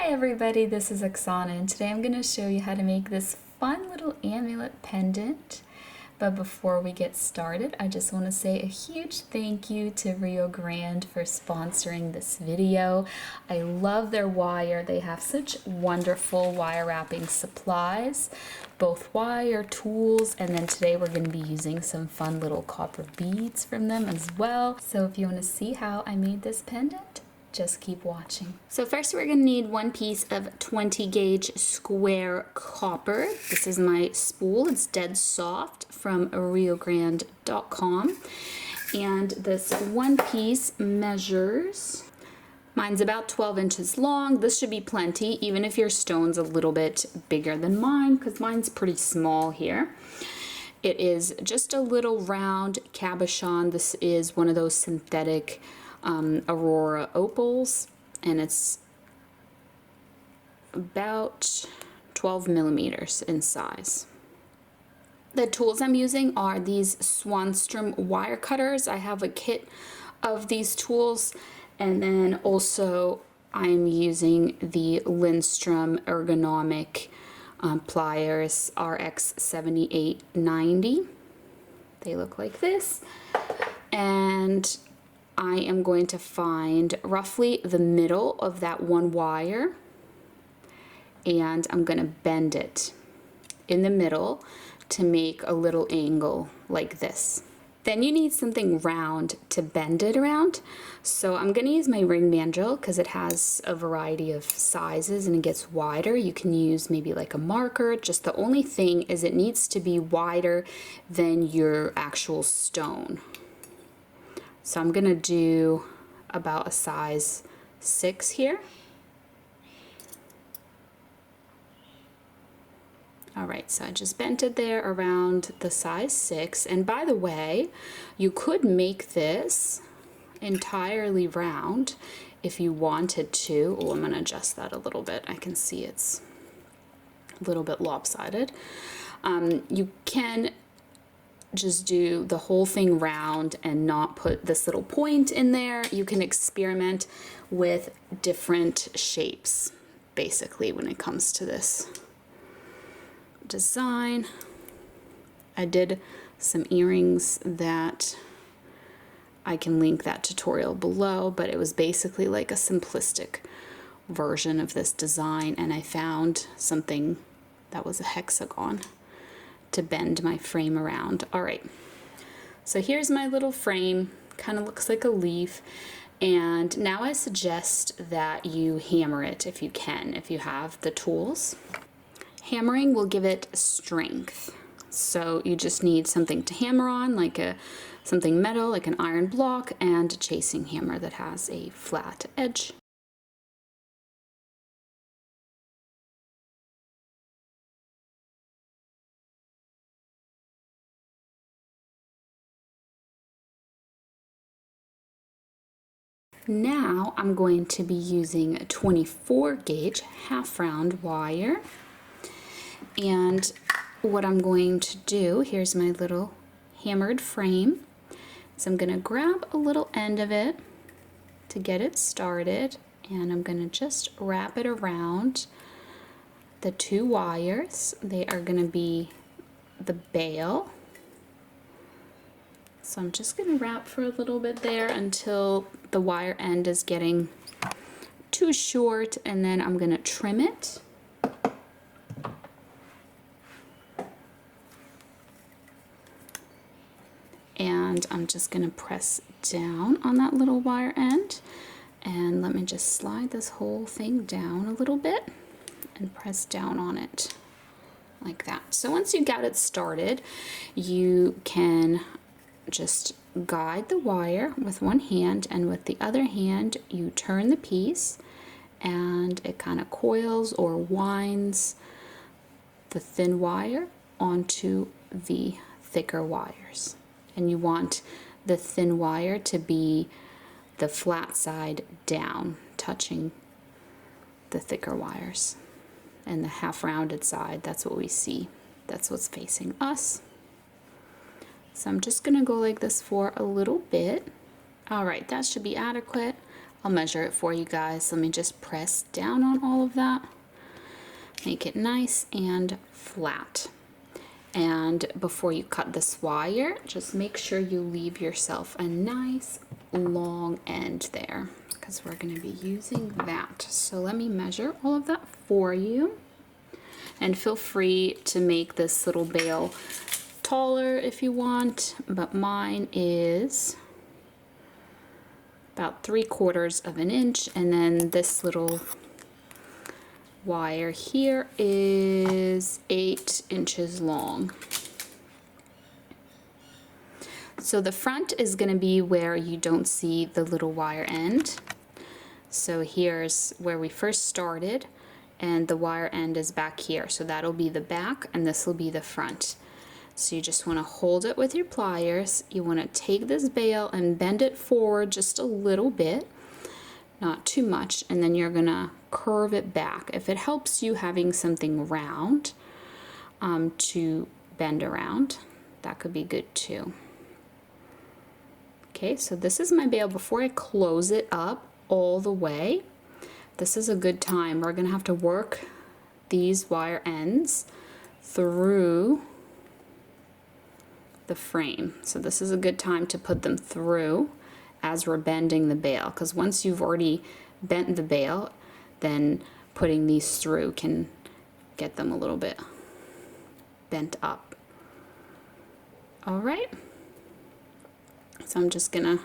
Hi everybody, this is Oksana and today I'm going to show you how to make this fun little amulet pendant. But before we get started, I just want to say a huge thank you to Rio Grande for sponsoring this video. I love their wire. They have such wonderful wire wrapping supplies, both wire, tools, and then today we're going to be using some fun little copper beads from them as well. So if you want to see how I made this pendant, just keep watching. So first we're going to need one piece of 20 gauge square copper. This is my spool. It's dead soft from riogrande.com. And this one piece measures, mine's about 12 inches long. This should be plenty, even if your stone's a little bit bigger than mine, because mine's pretty small here. It is just a little round cabochon. This is one of those synthetic Aurora Opals, and it's about 12 millimeters in size. The tools I'm using are these Swanstrom wire cutters. I have a kit of these tools, and then also I'm using the Lindstrom ergonomic pliers RX 7890. They look like this, and I am going to find roughly the middle of that one wire, and I'm going to bend it in the middle to make a little angle like this. Then you need something round to bend it around. So I'm going to use my ring mandrel because it has a variety of sizes and it gets wider. You can use maybe like a marker. Just the only thing is it needs to be wider than your actual stone. So I'm gonna do about a size 6 here. All right, so I just bent it there around the size 6. And by the way, you could make this entirely round if you wanted to. Oh, I'm gonna adjust that a little bit. I can see it's a little bit lopsided. You can just do the whole thing round and not put this little point in there. You can experiment with different shapes basically when it comes to this design. I did some earrings that I can link that tutorial below, but it was basically like a simplistic version of this design, and I found something that was a hexagon to bend my frame around. All right, so here's my little frame, kind of looks like a leaf, and now I suggest that you hammer it if you can, if you have the tools. Hammering will give it strength, so you just need something to hammer on, like something metal, like an iron block, and a chasing hammer that has a flat edge. Now I'm going to be using a 24 gauge half round wire, and what I'm going to do, here's my little hammered frame, so I'm going to grab a little end of it to get it started, and I'm going to just wrap it around the 2 wires. They are going to be the bail. So I'm just going to wrap for a little bit there until the wire end is getting too short, and then I'm going to trim it. And I'm just going to press down on that little wire end, and let me just slide this whole thing down a little bit and press down on it like that. So once you got it started, you can just guide the wire with one hand, and with the other hand you turn the piece and it kind of coils or winds the thin wire onto the thicker wires. And you want the thin wire to be the flat side down, touching the thicker wires, and the half rounded side, that's what we see, that's what's facing us. So I'm just gonna go like this for a little bit. All right, that should be adequate. I'll measure it for you guys. Let me just press down on all of that. Make it nice and flat. And before you cut this wire, just make sure you leave yourself a nice long end there, because we're going to be using that. So let me measure all of that for you. And feel free to make this little bail taller if you want, but mine is about 3/4 of an inch, and then this little wire here is 8 inches long. So the front is going to be where you don't see the little wire end. So here's where we first started, and the wire end is back here. So that'll be the back, and this will be the front. So you just want to hold it with your pliers. You want to take this bail and bend it forward just a little bit, not too much, and then you're gonna curve it back. If it helps you having something round to bend around, that could be good too. Okay, so this is my bail. Before I close it up all the way, this is a good time. We're gonna have to work these wire ends through the frame. So this is a good time to put them through as we're bending the bail, because once you've already bent the bail, then putting these through can get them a little bit bent up. All right, so I'm just gonna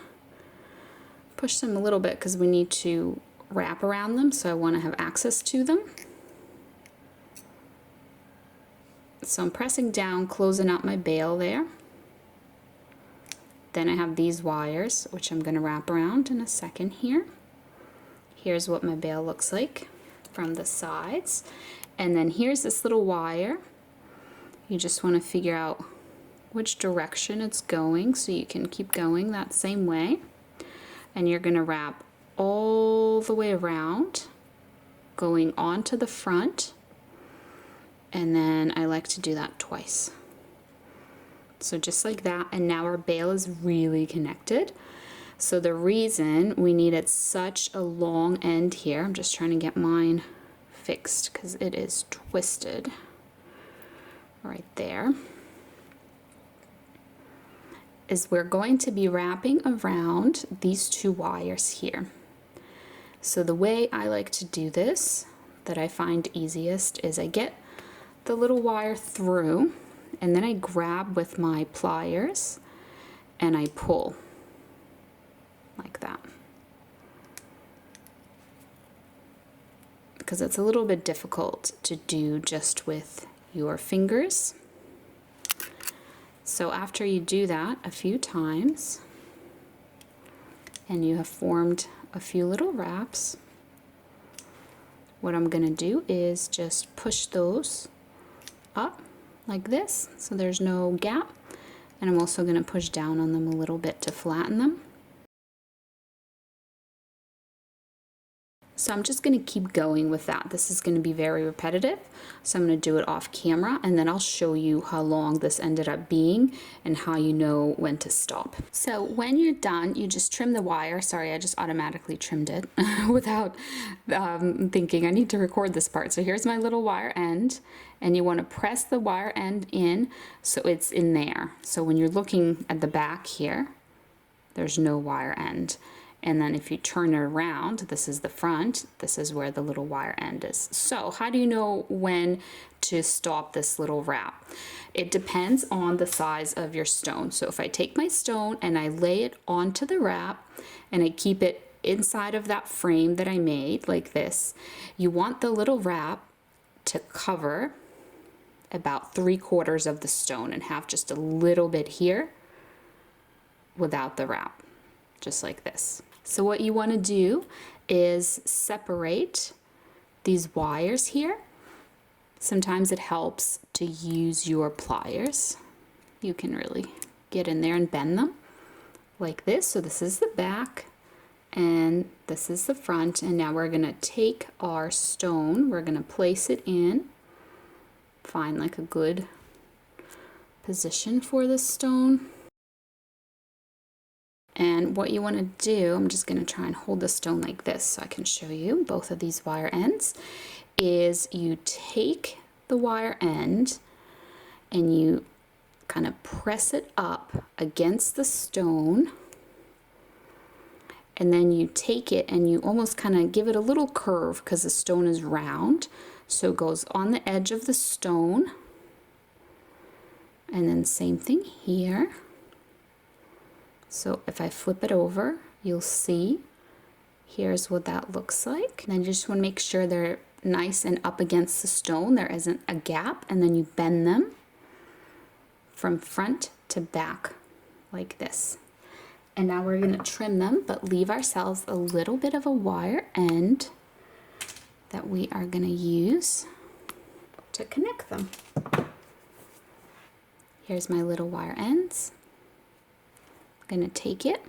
push them a little bit because we need to wrap around them, so I want to have access to them. So I'm pressing down, closing out my bail there. Then I have these wires, which I'm going to wrap around in a second here. Here's what my bail looks like from the sides. And then here's this little wire. You just want to figure out which direction it's going so you can keep going that same way. And you're going to wrap all the way around, going onto the front. And then I like to do that twice. So just like that, and now our bail is really connected. So the reason we needed such a long end here, I'm just trying to get mine fixed because it is twisted right there, is we're going to be wrapping around these 2 wires here. So the way I like to do this, that I find easiest, is I get the little wire through, and then I grab with my pliers and I pull like that, because it's a little bit difficult to do just with your fingers. So after you do that a few times and you have formed a few little wraps, what I'm going to do is just push those up like this, so there's no gap, and I'm also going to push down on them a little bit to flatten them. So I'm just going to keep going with that. This is going to be very repetitive, so I'm going to do it off camera, and then I'll show you how long this ended up being and how you know when to stop. So when you're done, you just trim the wire. Sorry, I just automatically trimmed it without thinking I need to record this part. So here's my little wire end, and you want to press the wire end in so it's in there. So when you're looking at the back here, there's no wire end. And then if you turn it around, this is the front, this is where the little wire end is. So how do you know when to stop this little wrap? It depends on the size of your stone. So if I take my stone and I lay it onto the wrap and I keep it inside of that frame that I made like this, you want the little wrap to cover about 3/4 of the stone and have just a little bit here without the wrap, just like this. So what you want to do is separate these wires here. Sometimes it helps to use your pliers. You can really get in there and bend them like this. So this is the back and this is the front, and now we're going to take our stone, we're going to place it in, find like a good position for the stone. And what you want to do, I'm just going to try and hold the stone like this so I can show you both of these wire ends, is you take the wire end and you kind of press it up against the stone, and then you take it and you almost kind of give it a little curve because the stone is round, so it goes on the edge of the stone. And then same thing here. So if I flip it over, you'll see here's what that looks like. And then you just want to make sure they're nice and up against the stone, there isn't a gap, and then you bend them from front to back like this. And now we're going to trim them, but leave ourselves a little bit of a wire end that we are going to use to connect them. Here's my little wire ends. I'm going to take it.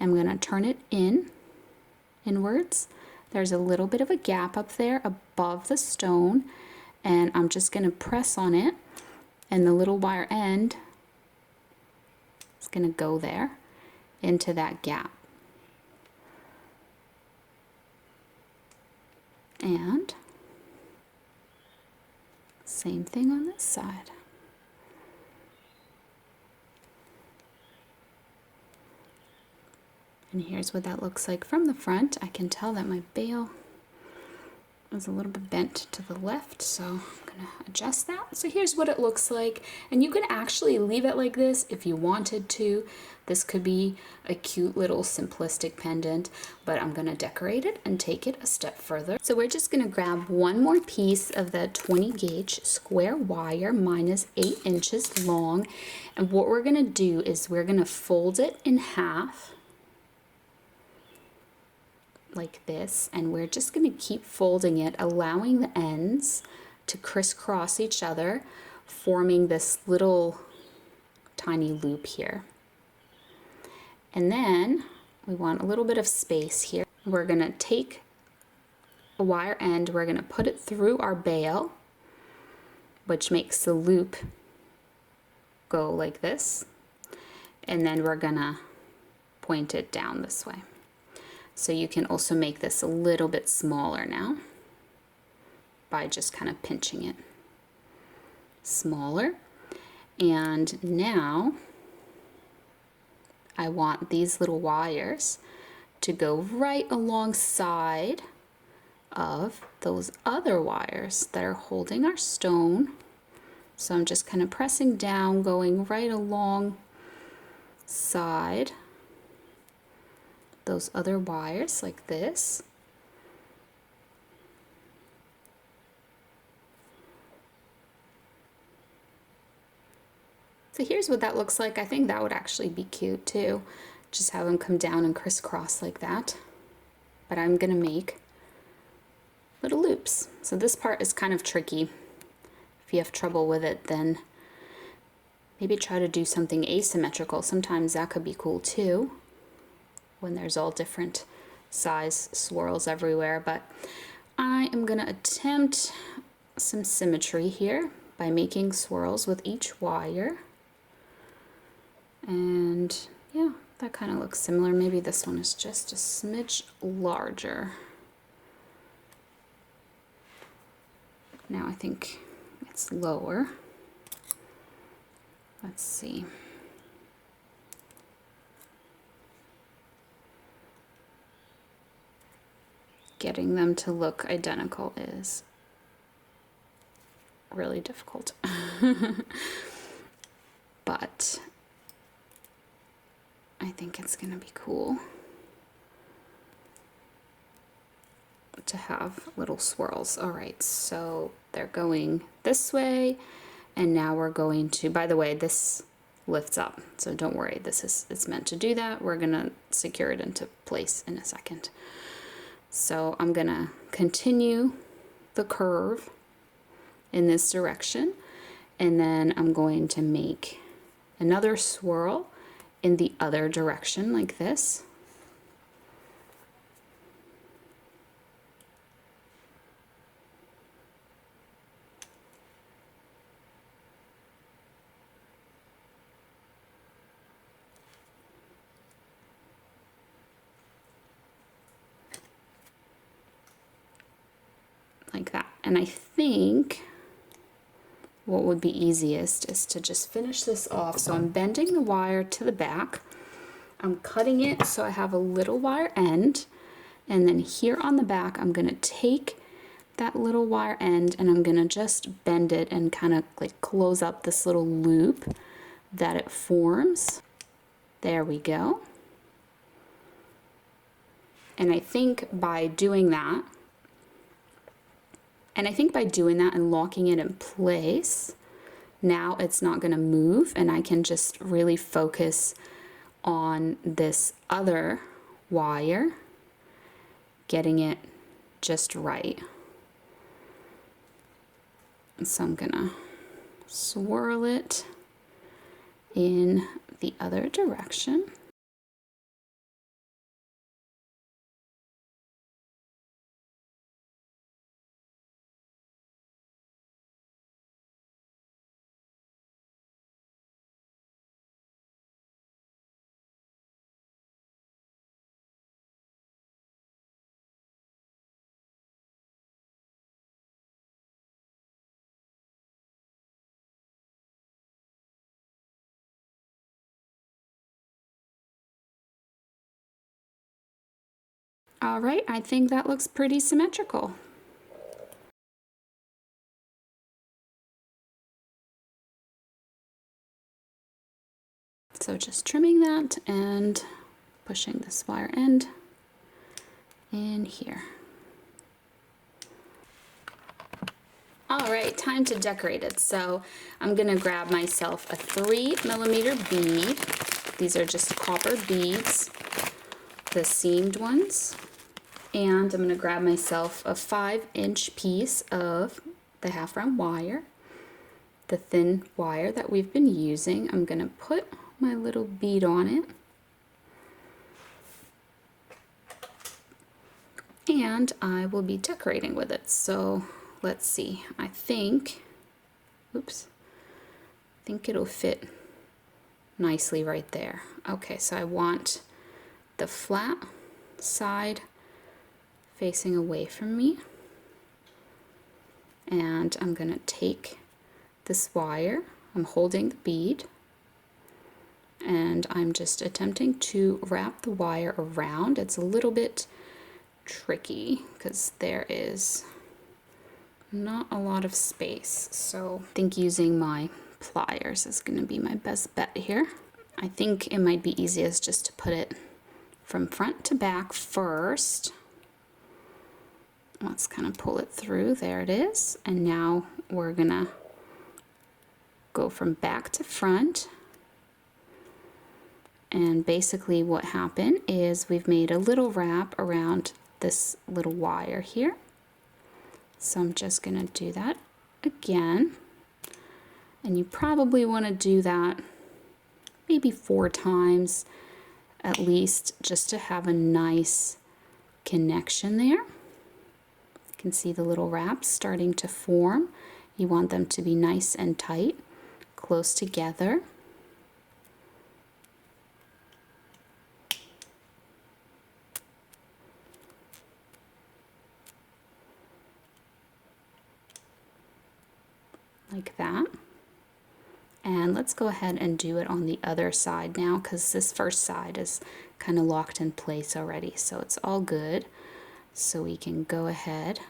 I'm going to turn it inwards. There's a little bit of a gap up there above the stone, and I'm just going to press on it, and the little wire end is going to go there into that gap. And same thing on this side. And here's what that looks like from the front. I can tell that my bail is a little bit bent to the left, so I'm gonna adjust that. So here's what it looks like, and you can actually leave it like this if you wanted to. This could be a cute little simplistic pendant, but I'm gonna decorate it and take it a step further. So we're just gonna grab one more piece of the 20 gauge square wire. Mine is 8 inches long, and what we're gonna do is we're gonna fold it in half like this, and we're just going to keep folding it, allowing the ends to crisscross each other, forming this little tiny loop here. And then we want a little bit of space here. We're going to take a wire end, we're going to put it through our bail, which makes the loop go like this, and then we're going to point it down this way. So you can also make this a little bit smaller now by just kind of pinching it smaller. And now I want these little wires to go right alongside of those other wires that are holding our stone. So I'm just kind of pressing down, going right alongside those other wires like this. So here's what that looks like. I think that would actually be cute too. Just have them come down and crisscross like that. But I'm gonna make little loops. So this part is kind of tricky. If you have trouble with it, then maybe try to do something asymmetrical. Sometimes that could be cool too, when there's all different size swirls everywhere. But I am gonna attempt some symmetry here by making swirls with each wire. And yeah, that kind of looks similar. Maybe this one is just a smidge larger. Now I think it's lower. Let's see. Getting them to look identical is really difficult. But I think it's gonna be cool to have little swirls. All right, so they're going this way, and now we're going to, by the way, this lifts up, so don't worry, it's meant to do that. We're gonna secure it into place in a second. So I'm gonna continue the curve in this direction, and then I'm going to make another swirl in the other direction like this. And I think what would be easiest is to just finish this off. So I'm bending the wire to the back. I'm cutting it so I have a little wire end. And then here on the back, I'm gonna take that little wire end and I'm gonna just bend it and kind of like close up this little loop that it forms. There we go. And I think by doing that, and locking it in place, now it's not going to move and I can just really focus on this other wire, getting it just right. So I'm going to swirl it in the other direction. All right, I think that looks pretty symmetrical. So just trimming that and pushing this wire end in here. All right, time to decorate it. So I'm gonna grab myself a 3mm bead. These are just copper beads, the seamed ones. And I'm gonna grab myself a 5-inch piece of the half round wire, the thin wire that we've been using. I'm gonna put my little bead on it. And I will be decorating with it. So let's see, I think it'll fit nicely right there. Okay, so I want the flat side facing away from me. And I'm gonna take this wire, I'm holding the bead, and I'm just attempting to wrap the wire around. It's a little bit tricky because there is not a lot of space. So I think using my pliers is gonna be my best bet here. I think it might be easiest just to put it from front to back first. Let's kind of pull it through. There it is. And now we're gonna go from back to front. And basically what happened is we've made a little wrap around this little wire here. So I'm just gonna do that again. And you probably wanna do that maybe 4 times at least, just to have a nice connection there. You can see the little wraps starting to form. You want them to be nice and tight, close together. Like that. And let's go ahead and do it on the other side now, because this first side is kind of locked in place already, so it's all good. So we can go ahead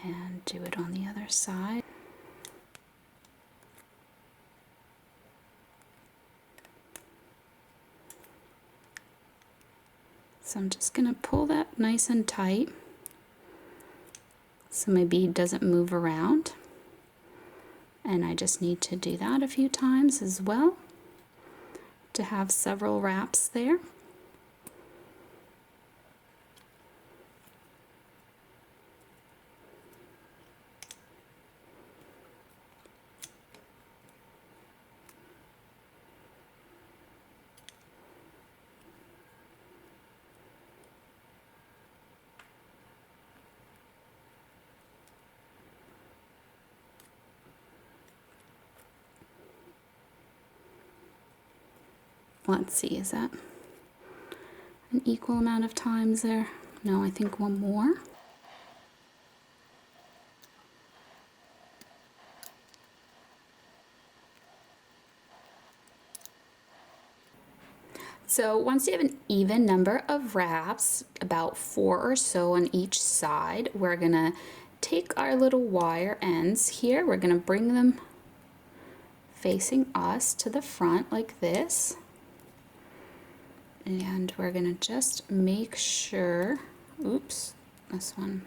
and do it on the other side. So I'm just going to pull that nice and tight so my bead doesn't move around. And I just need to do that a few times as well to have several wraps there. Let's see, is that? an equal amount of times there. No, I think one more. So once you have an even number of wraps, about 4 or so on each side, we're gonna take our little wire ends here, we're gonna bring them facing us to the front like this. And we're gonna just make sure, oops, this one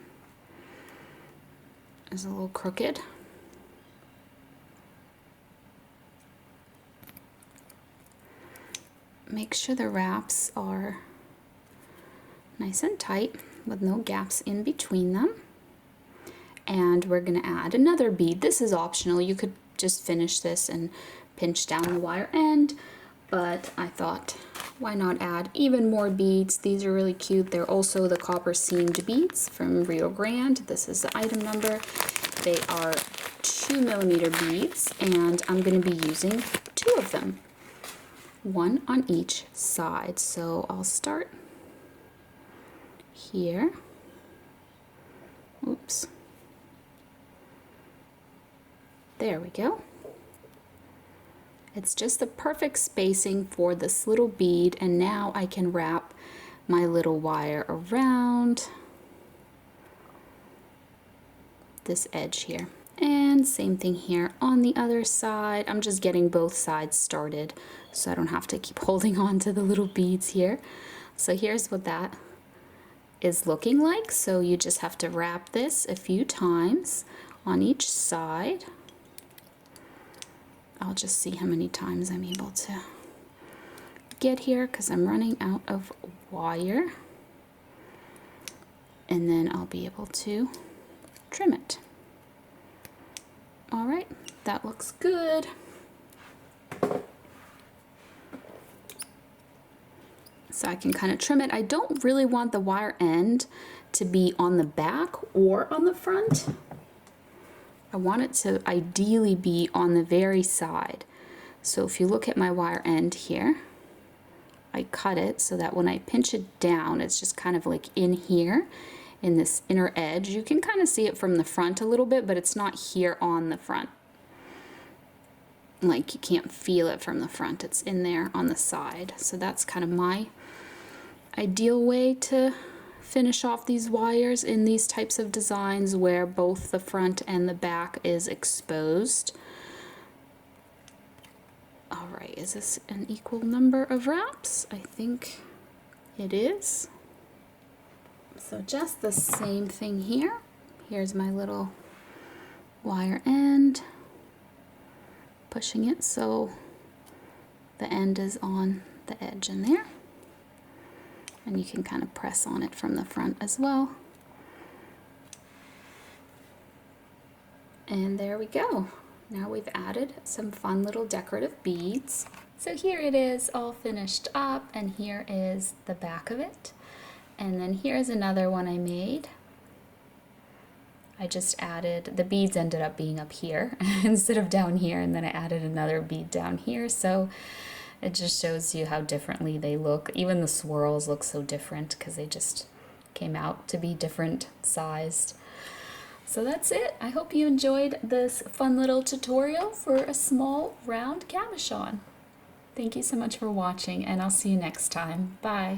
is a little crooked. Make sure the wraps are nice and tight with no gaps in between them. And we're gonna add another bead. This is optional. You could just finish this and pinch down the wire end, but I thought, why not add even more beads? These are really cute. They're also the copper seamed beads from Rio Grande. This is the item number. They are 2mm beads, and I'm gonna be using 2 of them. 1 on each side. So I'll start here. Oops. There we go. It's just the perfect spacing for this little bead, and now I can wrap my little wire around this edge here. And same thing here on the other side. I'm just getting both sides started so I don't have to keep holding on to the little beads here. So here's what that is looking like. So you just have to wrap this a few times on each side. I'll just see how many times I'm able to get here because I'm running out of wire. And then I'll be able to trim it. All right, that looks good. So I can kind of trim it. I don't really want the wire end to be on the back or on the front. I want it to ideally be on the very side. So if you look at my wire end here, I cut it so that when I pinch it down, it's just kind of like in here, in this inner edge. You can kind of see it from the front a little bit, but it's not here on the front. Like you can't feel it from the front, it's in there on the side. So that's kind of my ideal way to finish off these wires in these types of designs where both the front and the back is exposed. All right, is this an equal number of wraps? I think it is. So just the same thing here. Here's my little wire end, pushing it so the end is on the edge in there. And you can kind of press on it from the front as well. And there we go. Now we've added some fun little decorative beads. So here it is all finished up, and here is the back of it. And then here's another one I made. I just added, the beads ended up being up here instead of down here, and then I added another bead down here. So it just shows you how differently they look. Even the swirls look so different because they just came out to be different sized. So that's it. I hope you enjoyed this fun little tutorial for a small round cabochon. Thank you so much for watching, and I'll see you next time. Bye.